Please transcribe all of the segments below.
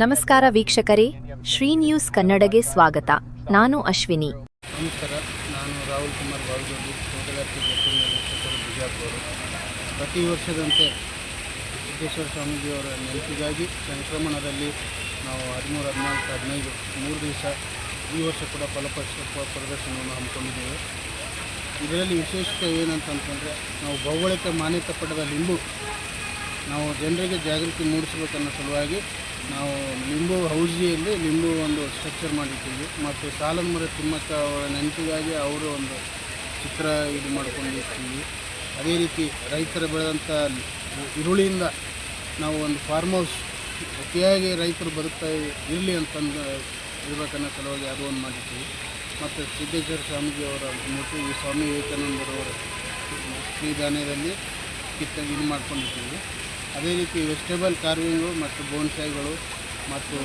ನಮಸ್ಕಾರ ವೀಕ್ಷಕರೇ, ಶ್ರೀ ನ್ಯೂಸ್ ಕನ್ನಡಗೆ ಸ್ವಾಗತ. ನಾನು ಅಶ್ವಿನಿ. ನಮಸ್ಕಾರ, ನಾನು ರಾಹುಲ್ ಕುಮಾರ್ ಬಾಲ್ದೊಡ್ಡಿ, ತೋಟಗಾರಿಕೆ ನಿರ್ದೇಶಕರು, ಬಿಜಾಪುರ. ಪ್ರತಿ ವರ್ಷದಂತೆ ಸಿದ್ದೇಶ್ವರ ಸ್ವಾಮೀಜಿಯವರ ನೆನಪಿಗಾಗಿ ಸಂಕ್ರಮಣದಲ್ಲಿ ನಾವು 13, 14, 15 3 ದಿವಸ ಈ ವರ್ಷ ಕೂಡ ಪ್ರದರ್ಶನವನ್ನು ಹಮ್ಮಿಕೊಂಡಿದ್ದೇವೆ. ಇದರಲ್ಲಿ ವಿಶೇಷತೆ ಏನಂತಂತಂದರೆ, ನಾವು ಭೌಗೋಳಿಕ ಮಾನ್ಯತೆ ಪಡೆದ ಲಿಂಬು ನಾವು ಜನರಿಗೆ ಜಾಗೃತಿ ಮೂಡಿಸಬೇಕನ್ನೋ ಸಲುವಾಗಿ ನಾವು ಲಿಂಬು ಹೌಜಿಯಲ್ಲಿ ಲಿಂಬು ಒಂದು ಸ್ಟ್ರಕ್ಚರ್ ಮಾಡಿದ್ದೀವಿ. ಮತ್ತು ಸಾಲನ್ಮರ ತಿಮ್ಮಕ್ಕ ಅವರ ನೆನಪಿಗಾಗಿ ಅವರು ಒಂದು ಚಿತ್ರ ಇದು ಮಾಡ್ಕೊಂಡಿರ್ತೀವಿ. ಅದೇ ರೀತಿ ರೈತರ ಬೆಳೆದಂಥ ಈರುಳ್ಳಿಯಿಂದ ನಾವು ಒಂದು ಫಾರ್ಮ್ ಹೌಸ್ ಅತಿಯಾಗಿ ರೈತರು ಬದುಕ್ತಾ ಇರಲಿ ಅಂತಂದು ಇರಬೇಕನ್ನೋ ಸಲುವಾಗಿ ಅದು ಒಂದು ಮಾಡಿದ್ದೀವಿ. ಮತ್ತು ಸಿದ್ದೇಶ್ವರ ಸ್ವಾಮೀಜಿಯವರ ಮೂರ್ತಿ ಈ ಸ್ವಾಮಿ ವಿವೇಕಾನಂದರವರ ಶ್ರೀಧಾನ್ಯದಲ್ಲಿ ಇದು ಮಾಡ್ಕೊಂಡಿದ್ದೀವಿ. ಅದೇ ರೀತಿ ವೆಜಿಟೇಬಲ್ ಕಾರ್ವಿಂಗು ಮತ್ತು ಬೋನ್ಸಾಯಿಗಳು ಮತ್ತು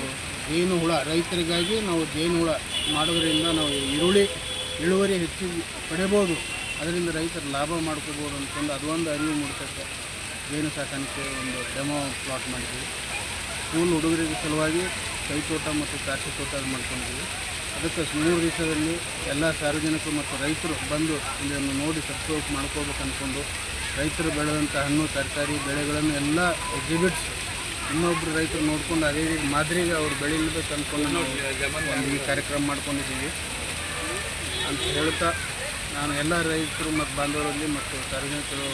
ಜೇನು ಹುಳ, ರೈತರಿಗಾಗಿ ನಾವು ಜೇನು ಹುಳ ಮಾಡೋದರಿಂದ ನಾವು ಇಳುವರಿ ಹೆಚ್ಚಿಗೆ ಪಡೆಯಬೋದು, ಅದರಿಂದ ರೈತರು ಲಾಭ ಮಾಡ್ಕೋಬೋದು ಅಂತಂದು ಅದೊಂದು ಅರಿವು ಮೂಡಿಸೋಕ್ಕೆ ಜೇನು ಸಾಕಾಣಿಕೆ ಒಂದು ಡೆಮೋ ಪ್ಲಾಟ್ ಮಾಡಿದ್ದೀವಿ. ಸ್ಕೂಲ್ ಹುಡುಗರಿಗೆ ಸಲುವಾಗಿ ಕೈತೋಟ ಮತ್ತು ದ್ರಾಕ್ಷಿ ತೋಟ ಮಾಡ್ಕೊಂಡಿದ್ದೀವಿ. ಅದಕ್ಕೆ 3 ದಿವಸದಲ್ಲಿ ಎಲ್ಲ ಸಾರ್ವಜನಿಕರು ಮತ್ತು ರೈತರು ಬಂದು ಇದನ್ನು ನೋಡಿ ಸಬ್ಸ್ಕ್ರೈಬ್ ಮಾಡ್ಕೋಬೇಕು ಅಂದ್ಕೊಂಡು ರೈತರು ಬೆಳೆದಂಥ ಹಣ್ಣು ತರಕಾರಿ ಬೆಳೆಗಳನ್ನು ಎಲ್ಲ ಎಕ್ಸಿಬಿಟ್ಸ್ ಇನ್ನೊಬ್ಬರು ರೈತರು ನೋಡಿಕೊಂಡು ಅದೇ ರೀತಿ ಮಾದರಿಗೆ ಅವ್ರು ಬೆಳೀಬೇಕು ಅಂದ್ಕೊಂಡು ನಾವು ಈ ಕಾರ್ಯಕ್ರಮ ಮಾಡ್ಕೊಂಡಿದ್ದೀವಿ ಅಂತ ಹೇಳ್ತಾ, ನಾನು ಎಲ್ಲ ರೈತರು ಮತ್ತು ಬಾಂಧವರಲ್ಲಿ ಮತ್ತು ಸಾರ್ವಜನಿಕರು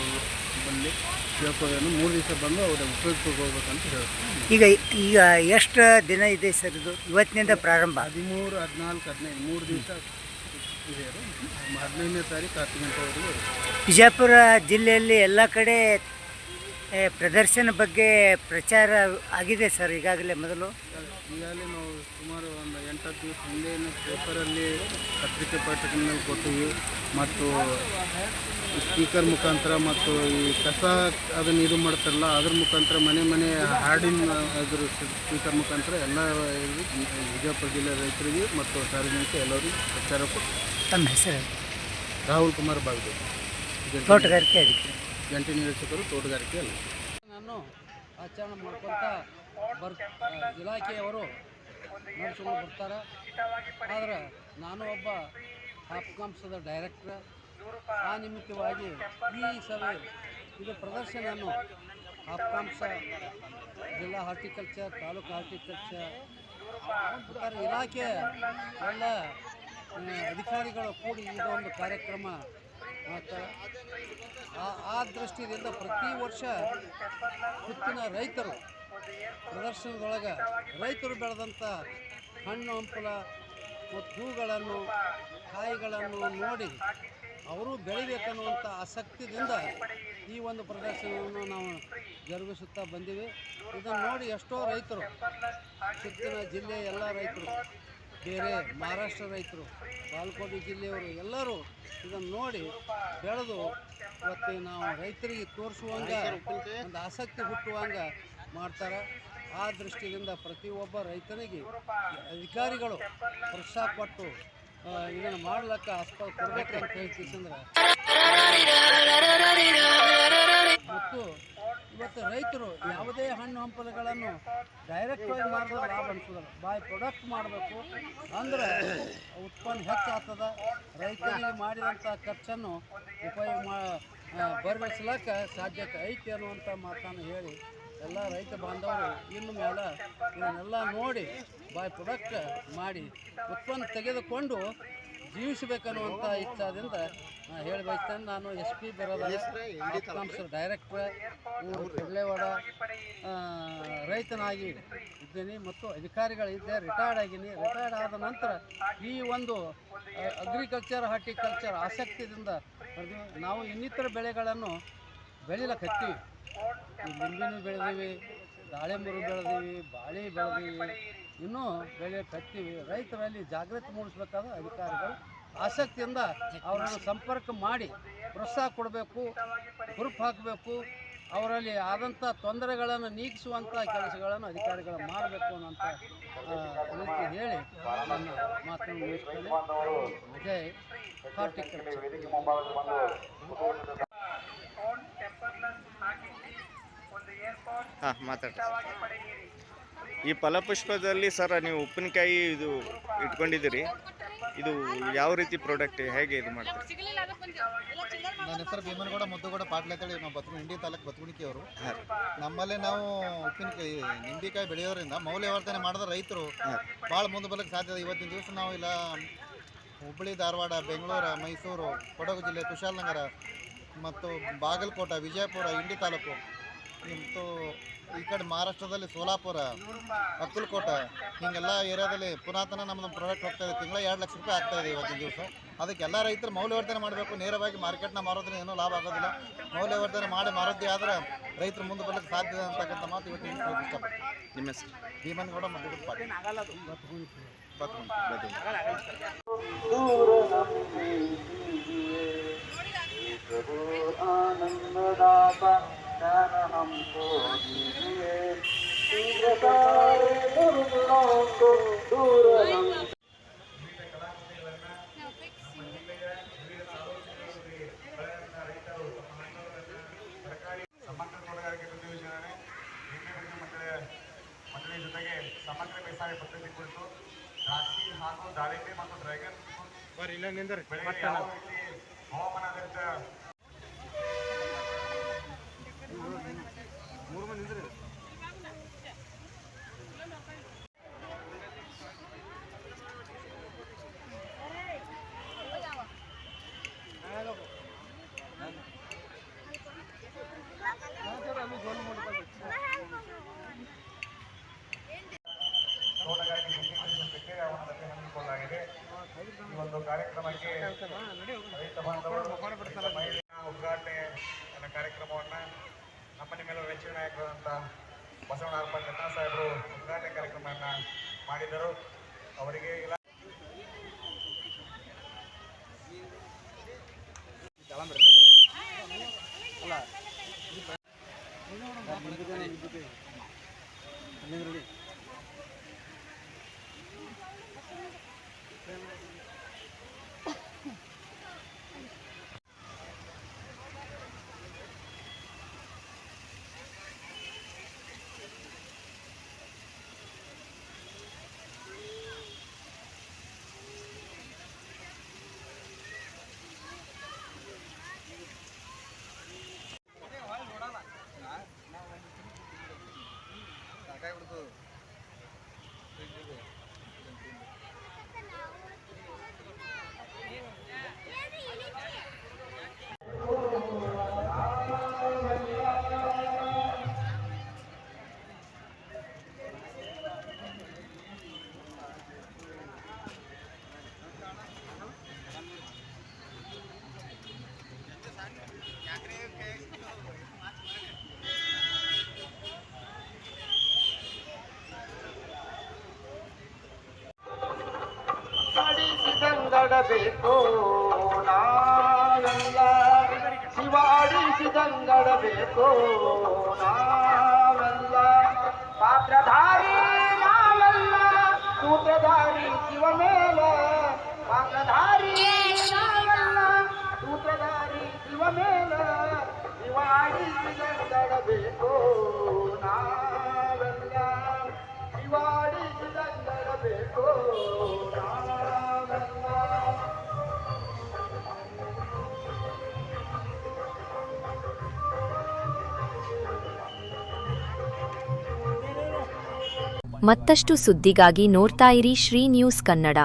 ಬಂದು ಕೇಳ್ಕೋದೇನು 3 ದಿವಸ ಬಂದು ಅವರ ಉಪಯೋಗಕ್ಕೆ ಹೋಗ್ಬೇಕಂತ ಹೇಳ್ತೀನಿ. ಈಗ ಎಷ್ಟು ದಿನ ಇದೆ ಸರ್ ಇದು? ಇವತ್ತಿನಿಂದ ಪ್ರಾರಂಭ 13, 14, 15 3 ದಿವಸ ಇದೆ. 15ನೇ ತಾರೀಕು 10 ಗಂಟೆವರೆಗೂ. ಬಿಜಾಪುರ ಜಿಲ್ಲೆಯಲ್ಲಿ ಎಲ್ಲ ಕಡೆ ಪ್ರದರ್ಶನ ಬಗ್ಗೆ ಪ್ರಚಾರ ಆಗಿದೆ ಸರ್ ಈಗಾಗಲೇ ಈಗಾಗಲೇ ನಾವು ಸುಮಾರು ಒಂದು 8-10 ದಿವಸ ಹಿಂದೆ ಪೇಪರಲ್ಲಿ ಪತ್ರಿಕೆ ಪ್ರಕಟಣೆಯಲ್ಲಿ ಕೊಟ್ಟಿವಿ. ಮತ್ತು ಸ್ಪೀಕರ್ ಮುಖಾಂತರ ಮತ್ತು ಈ ಕಸ ಅದನ್ನು ಇದು ಮಾಡ್ತಾರಲ್ಲ ಅದ್ರ ಮುಖಾಂತರ ಮನೆ ಹಾಡಿನ ಅದ್ರ ಸ್ಪೀಕರ್ ಮುಖಾಂತರ ಎಲ್ಲ ಬಿಜಾಪುರ ಜಿಲ್ಲೆ ರೈತರಿಗೆ ಮತ್ತು ಸಾರ್ವಜನಿಕ ಎಲ್ಲರಿಗೂ ಪ್ರಚಾರ ಕೊಟ್ಟು. ತಮ್ಮ ಹೆಸರು? ರಾಹುಲ್ ಕುಮಾರ್ ಬಾಲ್ದೊಡ್ಡಿ, ತೋಟಗಾರಿಕೆ ಅದಕ್ಕೆ ಜಂಟಿ ನಿರ್ದೇಶಕರು, ತೋಟಗಾರಿಕೆ ಅಲ್ಲ. ನಾನು ಆಚರಣೆ ಮಾಡ್ಕೊತ ಇಲಾಖೆಯವರು ನಡೆಸ್ಕೊಂಡು ಬರ್ತಾರೆ. ಆದರೆ ನಾನು ಒಬ್ಬ ಹಾಪ್ಕಾಮ್ಸದ ಡೈರೆಕ್ಟ್ರ್. ಆ ನಿಮಿತ್ತವಾಗಿ ಈ ಸಭೆ ಇದು ಪ್ರದರ್ಶನವನ್ನು ಹಾಪ್ಕಾಮ್ಸ ಜಿಲ್ಲಾ ಹಾರ್ಟಿಕಲ್ಚರ್, ತಾಲೂಕು ಹಾರ್ಟಿಕಲ್ಚರ್ ಇಲಾಖೆ ಎಲ್ಲ ಅಧಿಕಾರಿಗಳು ಕೂಡಿ ಇದೊಂದು ಕಾರ್ಯಕ್ರಮ ಮಾಡ್ತಾರೆ. ಆ ದೃಷ್ಟಿಯಿಂದ ಪ್ರತಿ ವರ್ಷ ಸುತ್ತಿನ ರೈತರು ಪ್ರದರ್ಶನದೊಳಗೆ ರೈತರು ಬೆಳೆದಂಥ ಹಣ್ಣು ಹಂಪಲ ಮತ್ತು ಹೂಗಳನ್ನು ಕಾಯಿಗಳನ್ನು ನೋಡಿ ಅವರು ಬೆಳಿಬೇಕನ್ನುವಂಥ ಆಸಕ್ತಿಯಿಂದ ಈ ಒಂದು ಪ್ರದರ್ಶನವನ್ನು ನಾವು ಜರುಗಿಸುತ್ತಾ ಬಂದಿವಿ. ಇದನ್ನು ನೋಡಿ ಎಷ್ಟೋ ರೈತರು, ಸುತ್ತಿನ ಜಿಲ್ಲೆಯ ಎಲ್ಲ ರೈತರು, ಬೇರೆ ಮಹಾರಾಷ್ಟ್ರ ರೈತರು, ಬಾಗಲಕೋಟೆ ಜಿಲ್ಲೆಯವರು ಎಲ್ಲರೂ ಇದನ್ನು ನೋಡಿ ಬೆಳೆದು ಇವತ್ತು ನಾವು ರೈತರಿಗೆ ತೋರಿಸುವಂಗೆ ಒಂದು ಆಸಕ್ತಿ ಹುಟ್ಟುವಂಗೆ ಮಾಡ್ತಾರೆ. ಆ ದೃಷ್ಟಿಯಿಂದ ಪ್ರತಿಯೊಬ್ಬ ರೈತನಿಗೆ ಅಧಿಕಾರಿಗಳು ಪ್ರೋತ್ಸಾಹ ಕೊಟ್ಟು ಇದನ್ನು ಮಾಡ್ಲಿಕ್ಕೆ ಆಸ್ಪದ ಕೊಡಬೇಕಂತ ಹೇಳ್ತಿದ್ರೆ, ಮತ್ತು ಇವತ್ತು ರೈತರು ಯಾವುದೇ ಹಣ್ಣು ಹಂಪಲುಗಳನ್ನು ಡೈರೆಕ್ಟಾಗಿ ಮಾಡಿದ್ರೆ ಲಾಭ ಅನಿಸೋದಲ್ಲ, ಬೈ ಪ್ರೊಡಕ್ಟ್ ಮಾಡಬೇಕು. ಅಂದರೆ ಉತ್ಪನ್ನ ಹೆಚ್ಚಾಗ್ತದೆ, ರೈತರಿಗೆ ಮಾಡಿದಂಥ ಖರ್ಚನ್ನು ಉಪಯೋಗ ಬರಬೇಡಿಸ್ಲಿಕ್ಕೆ ಸಾಧ್ಯತೆ ಐತಿ ಅನ್ನುವಂಥ ಮಾತನ್ನು ಹೇಳಿ ಎಲ್ಲ ರೈತ ಬಾಂಧವರು ಇನ್ನು ಮೇಲೆ ಇದನ್ನೆಲ್ಲ ನೋಡಿ ಬೈ ಪ್ರೊಡಕ್ಟ್ ಮಾಡಿ ಉತ್ಪನ್ನ ತೆಗೆದುಕೊಂಡು ಜೀವಿಸಬೇಕನ್ನುವಂಥ ಇಚ್ಛಾದಿಂದ ಹೇಳಿ ಬಯಸ್ತೇನೆ. ನಾನು SP ಬರೋದ ಡೈರೆಕ್ಟ್ರ್, ಕೊಡ್ಲೇವಾಡ ರೈತನಾಗಿ ಇದ್ದೀನಿ ಮತ್ತು ಅಧಿಕಾರಿಗಳಿದ್ದೆ. ರಿಟೈರ್ಡ್ ಆಗಿನಿ. ರಿಟೈರ್ಡ್ ಆದ ನಂತರ ಈ ಒಂದು ಅಗ್ರಿಕಲ್ಚರ್, ಹಾರ್ಟಿಕಲ್ಚರ್ ಆಸಕ್ತಿಯಿಂದ ನಾವು ಇನ್ನಿತರ ಬೆಳೆಗಳನ್ನು ಬೆಳಿಲಕ್ಕೆ ಹತ್ತೀವಿ. ಈ ಲಿಂಬಿನೂ ಬೆಳೆದೀವಿ, ದಾಳಿಂಬರು ಬೆಳೆದೀವಿ, ಬಾಳೆ ಬೆಳೆದೀವಿ, ಇನ್ನೂ ಬೆಳೆಯಕ್ಕೆ ಹತ್ತೀವಿ. ರೈತರಲ್ಲಿ ಜಾಗೃತಿ ಮೂಡಿಸ್ಬೇಕಾದ ಅಧಿಕಾರಿಗಳು ಆಸಕ್ತಿಯಿಂದ ಅವರನ್ನು ಸಂಪರ್ಕ ಮಾಡಿ ಪ್ರೋತ್ಸಾಹ ಕೊಡಬೇಕು, ಗ್ರೂಪ್ ಹಾಕಬೇಕು. ಅವರಲ್ಲಿ ಆದಂಥ ತೊಂದರೆಗಳನ್ನು ನೀಗಿಸುವಂಥ ಕೆಲಸಗಳನ್ನು ಅಧಿಕಾರಿಗಳು ಮಾಡಬೇಕು ಅನ್ನೋಂಥ ರೀತಿ ಹೇಳಿ ನನ್ನ ಮಾತನ್ನು ಮುಗಿಸ್ತೇನೆ. ಜೈ ಹಾರ್ಟಿಕಲ್ಚರ್. ಮಾತಾಡ್ತೀನಿ. ಈ ಫಲಪುಷ್ಪದಲ್ಲಿ ಸರ್ ನೀವು ಉಪ್ಪಿನಕಾಯಿ ಇದು ಇಟ್ಕೊಂಡಿದ್ದೀರಿ, ಇದು ಯಾವ ರೀತಿ ಪ್ರಾಡಕ್ಟ್, ಹೇಗೆ ಇದು ಮಾಡ್ತೀರಿ? ನನ್ನ ಹೆಸರು ಭೀಮನಗೌಡ ಮುದ್ದುಗೌಡ ಪಾಟ್ಲೆ ಅಂತೇಳಿ ನಾವು ಇಂಡಿ ತಾಲೂಕು ಬತ್ಗುಣಿಕೆಯವರು. ಹಾಂ ನಮ್ಮಲ್ಲಿ ನಾವು ಉಪ್ಪಿನಕಾಯಿ ನಿಂಬೆಕಾಯಿ ಬೆಳೆಯೋದ್ರಿಂದ ಮೌಲ್ಯವರ್ಧನೆ ಮಾಡಿದ ರೈತರು ಭಾಳ ಮುಂದೆ ಬರಲಿಕ್ಕೆ ಸಾಧ್ಯ ಇದೆ. ಇವತ್ತಿನ ದಿವಸ ನಾವು ಇಲ್ಲ ಹುಬ್ಬಳ್ಳಿ, ಧಾರವಾಡ, ಬೆಂಗಳೂರು, ಮೈಸೂರು, ಕೊಡಗು ಜಿಲ್ಲೆ, ಕುಶಾಲನಗರ ಮತ್ತು ಬಾಗಲಕೋಟೆ, ವಿಜಯಪುರ, ಇಂಡಿ ತಾಲೂಕು ಮತ್ತು ಈ ಕಡೆ ಮಹಾರಾಷ್ಟ್ರದಲ್ಲಿ ಸೋಲಾಪುರ, ಅಕ್ಕಲಕೋಟೆ ಹೀಗೆಲ್ಲ ಏರಿಯಾದಲ್ಲಿ ಪುರಾತನ ನಮ್ಮದು ಪ್ರಾಡಕ್ಟ್ ಹೋಗ್ತಾ ಇದೆ. ತಿಂಗಳ 2 ಲಕ್ಷ ರೂಪಾಯಿ ಆಗ್ತಾಯಿದೆ ಇವತ್ತಿನ ದಿವಸ. ಅದಕ್ಕೆ ಎಲ್ಲ ರೈತರು ಮೌಲ್ಯವರ್ಧನೆ ಮಾಡಬೇಕು. ನೇರವಾಗಿ ಮಾರ್ಕೆಟ್ನ ಮಾರೋದ್ರಿಂದ ಏನೂ ಲಾಭ ಆಗೋದಿಲ್ಲ. ಮೌಲ್ಯವರ್ಧನೆ ಮಾಡಿ ಮಾರೋದೇ ಆದರೆ ರೈತರು ಮುಂದೆ ಬರಲಿಕ್ಕೆ ಸಾಧ್ಯ ಇದೆ ಅಂತಕ್ಕಂಥ ಮಾತು ಇವತ್ತಿನ ಇಷ್ಟಪಡ್ತೀನಿ. ನಿಮ್ಮ ಹೆಸರು? ಭೀಮನಗೌಡ ಮತ್ತು ಪಾಟೀಲ್. ಸಮಗ್ರ ತೋಟಗಾರಿಕೆ ಕೃಷಿ ಯೋಜನೆ ಮಂಡಳಿ ಜೊತೆಗೆ ಸಮಗ್ರ ಬೇಸಾಯ ಪದ್ಧತಿ ಕುರಿತು ದ್ರಾಕ್ಷಿ ಹಾಗೂ ದಾಳಿಂಬೆ ಮತ್ತು ಡ್ರ್ಯಾಗನ್ ಬೆಳೆಗೆ ಯಾವ ರೀತಿ ಹವಾಮಾನಾಧಾರಿತ ತೋಟಗಾರಿಕೆ ಕೃಷಿ ಆವರಣದಲ್ಲಿ ಹಮ್ಮಿಕೊಳ್ಳಲಾಗಿದೆ. ಈ ಒಂದು ಕಾರ್ಯಕ್ರಮಕ್ಕೆ ರೈತ ಬಾಂಧವರು ಮಹಿಳೆಯ ಉದ್ಘಾಟನೆ ಕಾರ್ಯಕ್ರಮವನ್ನು ನಮ್ಮ ನಿಮ್ಮೆಲ್ಲ ಮೆಚ್ಚಿನ ನಾಯಕರಾದಂಥ ಬಸವಣ್ಣಪ್ಪ ಕನ್ನಾ ಸಾಹೇಬರು ಉದ್ಘಾಟನೆ ಕಾರ್ಯಕ್ರಮವನ್ನು ಮಾಡಿದರು. ಅವರಿಗೆ ಬೇಕು ನಾವೆಲ್ಲ ಶಿವಾಡಿಸಿದಂಗಡಬೇಕು ನಾವೆಲ್ಲ ಪಾತ್ರಧಾರಿ ನಾವೆಲ್ಲ ಸೂತ್ರಧಾರಿ ಶಿವ ಮೇಲೆ ಪಾತ್ರಧಾರಿ ನಾವೆಲ್ಲ ಸೂತ್ರಧಾರಿ ಶಿವ ಮೇಲೆ ಶಿವಾಡಿಸಿದಂಗಡಬೇಕು ನಾವೆಲ್ಲ ಶಿವಾಡಿಸಿದಂಗಡಬೇಕು ಮತ್ತಷ್ಟು ಸುದ್ದಿಗಾಗಿ ನೋಡ್ತಾ ಇರಿ ಶ್ರೀ ನ್ಯೂಸ್ ಕನ್ನಡ.